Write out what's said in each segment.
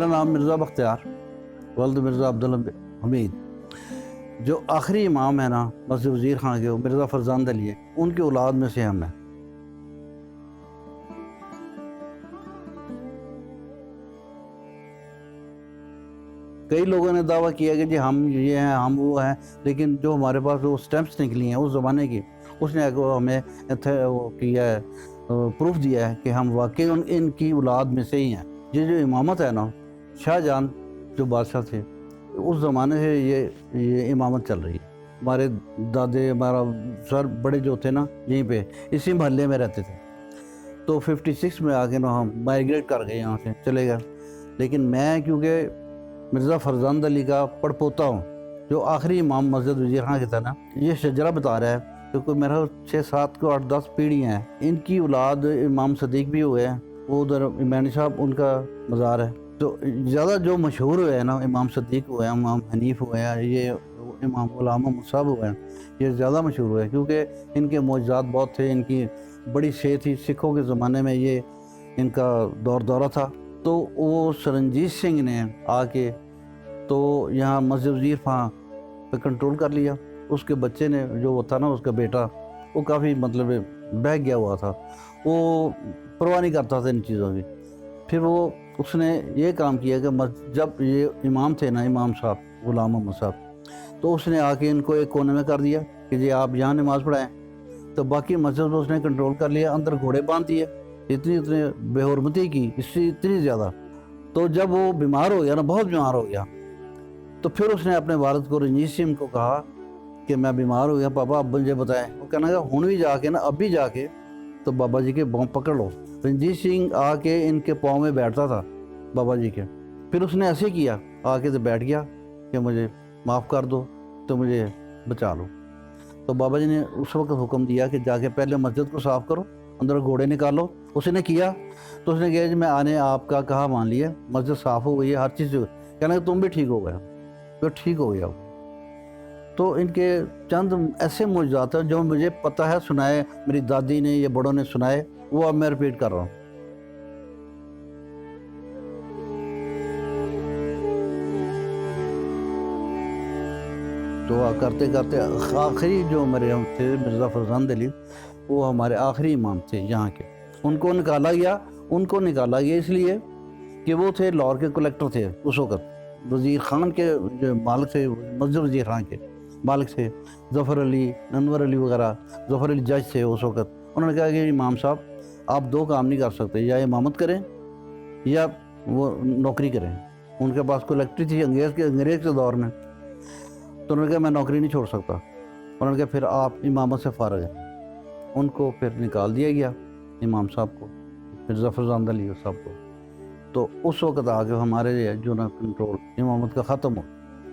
میرا نام مرزا بختیار ولد مرزا عبداللہ حمید، جو آخری امام ہے نا مسجد وزیر خان کے، وہ مرزا فرزند علی ہے، ان کی اولاد میں سے ہم ہیں۔ کئی لوگوں نے دعویٰ کیا کہ جی ہم یہ ہیں ہم وہ ہیں، لیکن جو ہمارے پاس وہ سٹیمپس نکلی ہیں اس زمانے کی، اس نے ہمیں وہ کیا ہے، پروف دیا ہے کہ ہم واقعی ان کی اولاد میں سے ہی ہیں۔ یہ جو امامت ہے نا، شاہ جہاں جو بادشاہ تھے اس زمانے سے یہ امامت چل رہی ہے۔ ہمارے دادے، ہمارا سر بڑے جو تھے نا یہیں پہ اسی محلے میں رہتے تھے، تو 56 میں آ کے نا ہم مائیگریٹ کر گئے، یہاں سے چلے گئے۔ لیکن میں کیونکہ مرزا فرزند علی کا پڑپوتا ہوں، جو آخری امام مسجد وزیر خان کے تھا نا، یہ شجرہ بتا رہا ہے کیونکہ میرا 6 7 کو 8 10 پیڑھیاں ہیں۔ ان کی اولاد امام صدیق بھی ہوئے ہیں، وہ ادھر امام صاحب ان کا مزار ہے۔ تو زیادہ جو مشہور ہوئے ہیں نا، امام صدیق ہوئے ہیں، امام حنیف ہوئے ہیں، یہ امام غلام مصعب ہوئے ہیں، یہ زیادہ مشہور ہوئے ہیں کیونکہ ان کے معجزات بہت تھے، ان کی بڑی شے تھی۔ سکھوں کے زمانے میں یہ ان کا دورہ تھا۔ تو وہ سرنجیت سنگھ نے آ کے تو یہاں مسجد وزیر خان پہ کنٹرول کر لیا۔ اس کے بچے نے، جو وہ تھا نا اس کا بیٹا، وہ کافی مطلب بہہ گیا ہوا تھا، وہ پرواہ نہیں کرتا تھا ان چیزوں کی۔ پھر اس نے یہ کام کیا کہ جب یہ امام تھے نا، امام صاحب غلام محمد صاحب، تو اس نے آ کے ان کو ایک کونے میں کر دیا کہ جی آپ یہاں نماز پڑھائیں۔ تو باقی مسجد میں اس نے کنٹرول کر لیا، اندر گھوڑے باندھ دیے، اتنی بے حرمتی کی، اس سے اتنی زیادہ۔ تو جب وہ بیمار ہو گیا نا، بہت بیمار ہو گیا، تو پھر اس نے اپنے والد کو، رنجیت سنگھ کو کہا کہ میں بیمار ہو گیا پاپا، اب مجھے بتائیں۔ وہ کہنا کہ ہوں بھی جا کے نا، اب بھی جا کے تو بابا جی کے پاؤں پکڑ لو۔ رنجیت سنگھ آ کے ان کے پاؤں میں بیٹھتا تھا بابا جی کے، پھر اس نے ایسے کیا، آ کے تو بیٹھ گیا کہ مجھے معاف کر دو تو مجھے بچا لو۔ تو بابا جی نے اس وقت حکم دیا کہ جا کے پہلے مسجد کو صاف کرو، اندر گھوڑے نکالو۔ اس نے کیا تو اس نے کہا جی میں آنے آپ کا کہا مان لیا، مسجد صاف ہو گئی ہے، ہر چیز کہنا کہ تم بھی ٹھیک ہو گیا، تو ٹھیک ہو گیا۔ تو ان کے چند ایسے معجزات ہیں جو مجھے پتہ ہے، سنائے میری دادی نے یا بڑوں نے سنائے، وہ اب میں ریپیٹ کر رہا ہوں۔ تو کرتے کرتے آخری جو میرے تھے مرزا فرزند علی، وہ ہمارے آخری امام تھے یہاں کے۔ ان کو نکالا گیا اس لیے کہ وہ تھے لاہور کے کلیکٹر تھے اس وقت، وزیر خان کے جو مالک تھے، مسجد وزیر خان کے مالک تھے، ظفر علی، انور علی وغیرہ، ظفر علی جج تھے اس وقت۔ انہوں نے کہا کہ امام صاحب آپ 2 کام نہیں کر سکتے، یا امامت کریں یا وہ نوکری کریں۔ ان کے پاس کلیکٹری تھی انگریز کے دور میں، تو انہوں نے کہا میں نوکری نہیں چھوڑ سکتا۔ انہوں نے کہا پھر آپ امامت سے فارغ ہیں۔ ان کو پھر نکال دیا گیا، امام صاحب کو، مرزا فرزند علی صاحب کو۔ تو اس وقت آگے ہمارے جو نا کنٹرول امامت کا ختم ہو۔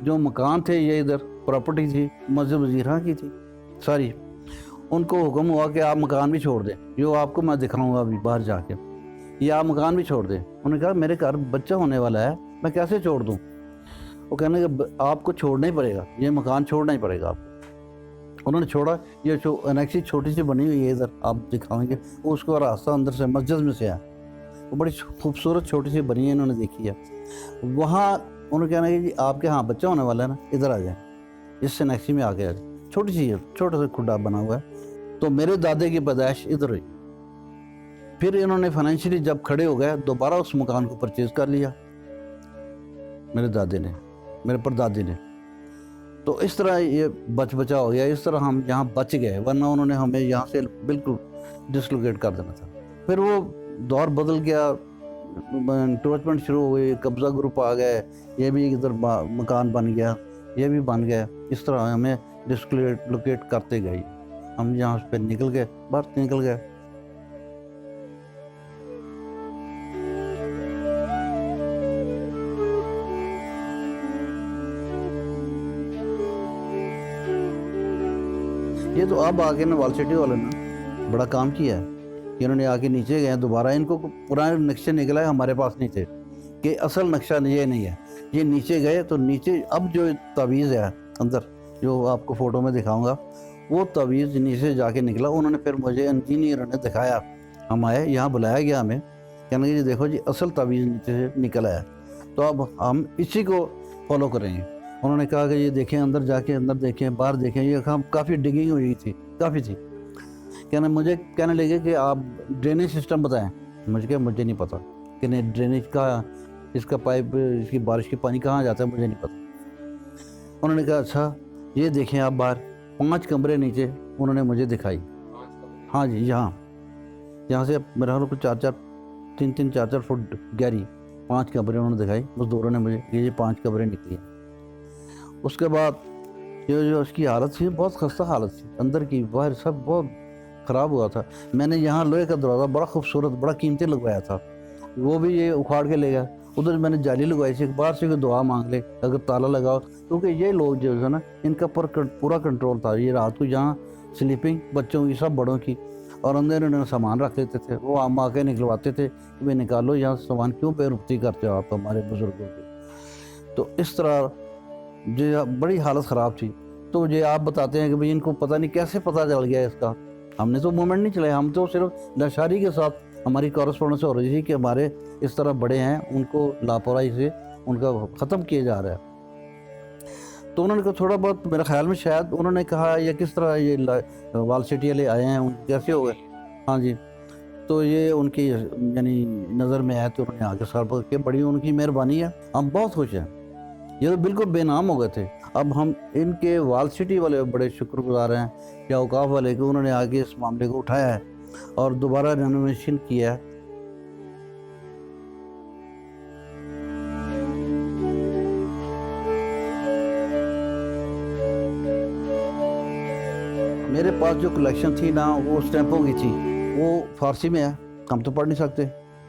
جو مکان تھے، یہ ادھر پراپرٹی تھی مسجد وزیر خان کی تھی ساری، ان کو حکم ہوا کہ آپ مکان بھی چھوڑ دیں، جو آپ کو میں دکھاؤں گا ابھی باہر جا کے، یہ آپ مکان بھی چھوڑ دیں۔ انہوں نے کہا میرے گھر بچہ ہونے والا ہے، میں کیسے چھوڑ دوں؟ وہ کہنے کہ آپ کو چھوڑنا ہی پڑے گا، یہ مکان چھوڑنا ہی پڑے گا آپ کو۔ انہوں نے چھوڑا۔ یہ جو انیکسی چھوٹی سی بنی ہوئی ہے ادھر آپ دکھاؤیں گے، وہ اس کا راستہ اندر سے مسجد میں سے ہے، وہ بڑی خوبصورت چھوٹی سی بنی ہے، انہوں نے دیکھی ہے وہاں۔ انہوں نے کہنا کہ جی آپ کے ہاں بچہ ہونے والا ہے نا، ادھر آ جائیں، اس سے نیکسی میں آ کے آ جائیں، چھوٹی سی ہے، چھوٹا سا کھڈا بنا ہوا ہے۔ تو میرے دادے کی پیدائش ادھر ہوئی۔ پھر انہوں نے فائنینشلی جب کھڑے ہو گئے، دوبارہ اس مکان کو پرچیز کر لیا میرے دادے نے، میرے پردادے نے۔ تو اس طرح یہ بچا ہو گیا، اس طرح ہم یہاں بچ گئے، ورنہ انہوں نے ہمیں یہاں سے بالکل ڈسلوکیٹ کر دینا تھا۔ پھر وہ دور بدل گیا، انکروچمنٹ شروع ہوئی، قبضہ گروپ آ گئے، یہ بھی ادھر مکان بن گیا، یہ بھی بن گیا۔ اس طرح ہمیں ڈسلوکیٹ کرتے گئے، ہم یہاں پہ نکل گئے، باہر نکل گئے۔ یہ تو اب آگے نا وال سٹی والے نے بڑا کام کیا ہے کہ انہوں نے آ کے نیچے گئے دوبارہ، ان کو پرانے نقشے نکلا ہے، ہمارے پاس نہیں تھے کہ اصل نقشہ یہ نہیں ہے۔ یہ نیچے گئے تو نیچے اب جو تعویذ ہے اندر، جو آپ کو فوٹو میں دکھاؤں گا، وہ تعویذ نیچے جا کے نکلا۔ انہوں نے پھر مجھے انجینئر نے دکھایا، ہم آئے یہاں، بلایا گیا ہمیں، کہنے کہ جی دیکھو جی اصل تعویذ نیچے سے نکلا ہے، تو اب ہم اسی کو فالو کریں گے۔ انہوں نے کہا کہ یہ دیکھیں اندر جا کے، اندر دیکھیں، باہر دیکھیں، یہ کافی ڈگنگ ہوئی تھی، کافی تھی۔ مجھے کہنے لگے کہ آپ ڈرینیج سسٹم بتائیں۔ مجھے نہیں پتہ کہ نہیں ڈرینیج کا، اس کا پائپ، اس کی بارش کی پانی کہاں جاتا ہے، مجھے نہیں پتہ۔ انہوں نے کہا اچھا یہ دیکھیں آپ باہر، 5 کمرے نیچے انہوں نے مجھے دکھائی۔ ہاں جی، یہاں سے میرا خیال کچھ 4 فٹ گہری 5 کمرے انہوں نے دکھائی مزدوروں نے مجھے، یہ 5 کمرے نکلی ہیں۔ اس کے بعد جو اس کی حالت تھی بہت خستہ حالت تھی، اندر کی باہر سب بہت خراب ہوا تھا۔ میں نے یہاں لوہے کا دروازہ بڑا خوبصورت، بڑا قیمتی لگوایا تھا، وہ بھی یہ اکھاڑ کے لے گیا۔ ادھر میں نے جالی لگوائی تھی، باہر سے کوئی دعا مانگ لے اگر تالا لگاؤ، کیونکہ یہ لوگ جو ہے نا ان کا پورا کنٹرول تھا۔ یہ رات کو یہاں سلیپنگ بچوں کی، سب بڑوں کی، اور اندر انہوں نے سامان رکھ لیتے تھے، وہ ہم آ کے نکلواتے تھے کہ بھائی نکالو یہاں سامان، کیوں بے رخصتی کرتے ہو آپ ہمارے بزرگوں کی۔ تو اس طرح جو بڑی حالت خراب تھی۔ تو یہ آپ بتاتے ہیں کہ بھئی ان کو پتہ نہیں کیسے پتہ چل گیا اس کا۔ ہم نے تو مومنٹ نہیں چلائے، ہم تو صرف لاشاری کے ساتھ ہماری کورسپونڈنس ہو رہی تھی کہ ہمارے اس طرح بڑے ہیں، ان کو لاپرواہی سے ان کا ختم کیا جا رہا ہے۔ تو انہوں نے کہا تھوڑا بہت، میرے خیال میں شاید انہوں نے کہا یا کس طرح یہ وال سٹی والے آئے ہیں، ان کیسے ہو گئے، ہاں جی، تو یہ ان کی یعنی نظر میں آئے تو انہوں نے آگے سر پکڑ کے، بڑی ان کی مہربانی ہے، ہم بہت خوش ہیں۔ یہ تو بالکل بے نام ہو گئے تھے۔ اب ہم ان کے وال سٹی والے بڑے شکر گزار ہیں، یا اوقاف والے، کہ انہوں نے آگے اس معاملے کو اٹھایا ہے اور دوبارہ رینوویشن کیا ہے۔ میرے پاس جو کلیکشن تھی نا وہ اسٹیمپوں کی تھی، وہ فارسی میں ہے، ہم تو پڑھ نہیں سکتے،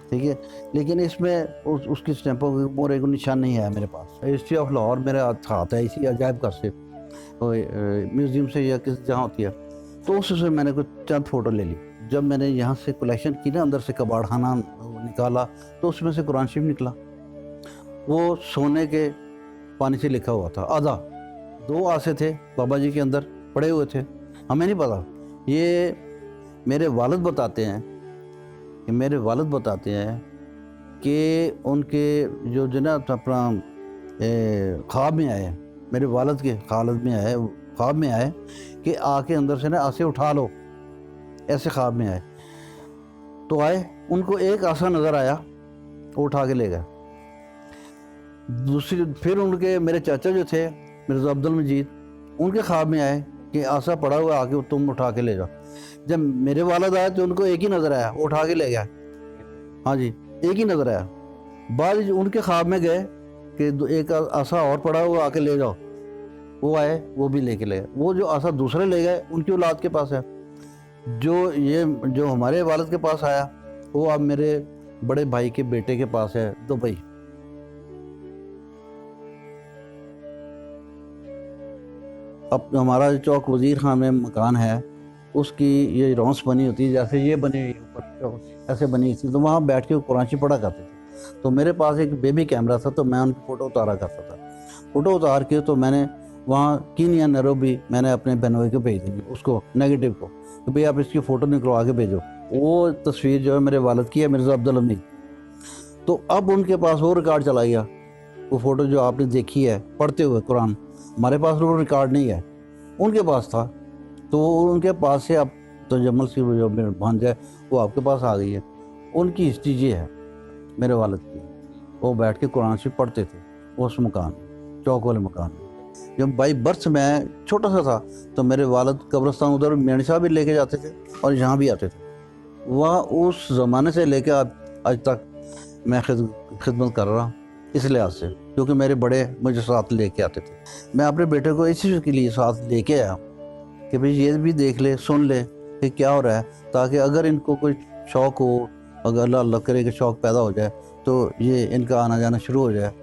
ٹھیک ہے، لیکن اس میں اس کی اسٹیمپوں کی پورے کو نشان نہیں ہے میرے پاس۔ ہسٹری آف لاہور میرے ہاتھ ہے اسی عجائب گھر سے، میوزیم سے یا کسی جہاں ہوتی ہے، تو اس سے میں نے کچھ چند فوٹو لے لی۔ جب میں نے یہاں سے کلیکشن کی نا، اندر سے کباڑ خانہ نکالا تو اس میں سے قرآن شریف نکلا، وہ سونے کے پانی سے لکھا ہوا تھا، آدھا 2 آسے تھے بابا جی کے اندر پڑے ہوئے تھے، ہمیں نہیں پتا۔ یہ میرے والد بتاتے ہیں کہ ان کے جو جناب اپنا خواب میں آئے، میرے والد کے خواب میں آئے کہ آ کے اندر سے نا آسے اٹھا لو، ایسے خواب میں آئے تو آئے، ان کو ایک آسا نظر آیا، وہ اٹھا کے لے گئے۔ دوسری پھر ان کے میرے چاچا جو تھے مرزا عبد المجید، ان کے خواب میں آئے کہ آسا پڑا ہوا آ کے تم اٹھا کے لے جاؤ۔ جب میرے والد آئے تو ان کو ایک ہی نظر آیا، وہ اٹھا کے لے گیا، ہاں جی، ایک ہی نظر آیا۔ بعد ان کے خواب میں گئے کہ ایک آسا اور پڑا ہوا آ کے لے جاؤ، وہ آئے، وہ بھی لے کے لے گئے۔ وہ جو آسا دوسرے لے گئے ان کی اولاد کے پاس ہے، جو ہمارے والد کے پاس آیا وہ اب میرے بڑے بھائی کے بیٹے کے پاس ہے دبئی۔ اب ہمارا چوک وزیر خان میں مکان ہے، اس کی یہ رونس بنی ہوتی ہے، جیسے یہ بنی ہوئی اوپر ایسے بنی تھی، تو وہاں بیٹھ کے وہ قرآن شریف پڑھا کرتے تھے۔ تو میرے پاس ایک بیبی کیمرہ تھا، تو میں ان کی فوٹو اتارا کرتا تھا۔ فوٹو اتار کے تو میں نے وہاں کینیا نیروبی میں نے اپنے بہنوئی کو بھیج دی، اس کو نیگیٹو کو، کہ بھئی آپ اس کی فوٹو نکلوا کے بھیجو۔ وہ تصویر جو ہے میرے والد کی ہے، مرزا عبد الحمید۔ تو اب ان کے پاس وہ ریکارڈ چلا گیا، وہ فوٹو جو آپ نے دیکھی ہے پڑھتے ہوئے قرآن، ہمارے پاس وہ ریکارڈ نہیں ہے، ان کے پاس تھا۔ تو ان کے پاس سے اب تو جمل سی جو بھانجا ہے وہ آپ کے پاس آ گئی ہے۔ ان کی ہسٹری یہ ہے میرے والد کی، وہ بیٹھ کے قرآن شریف پڑھتے تھے اس مکان، چوک والے مکان میں۔ جب بائی برتھ میں چھوٹا سا تھا تو میرے والد قبرستان ادھر میاں صاحب بھی لے کے جاتے تھے اور یہاں بھی آتے تھے۔ وہاں اس زمانے سے لے کے آج تک میں خدمت کر رہا ہوں، اس لحاظ سے، کیونکہ میرے بڑے مجھے ساتھ لے کے آتے تھے۔ میں اپنے بیٹے کو اسی کے لیے ساتھ لے کے آیا کہ بھئی یہ بھی دیکھ لے، سن لے کہ کیا ہو رہا ہے، تاکہ اگر ان کو کوئی شوق ہو، اگر اللہ کرے کہ شوق پیدا ہو جائے تو یہ ان کا آنا جانا شروع ہو جائے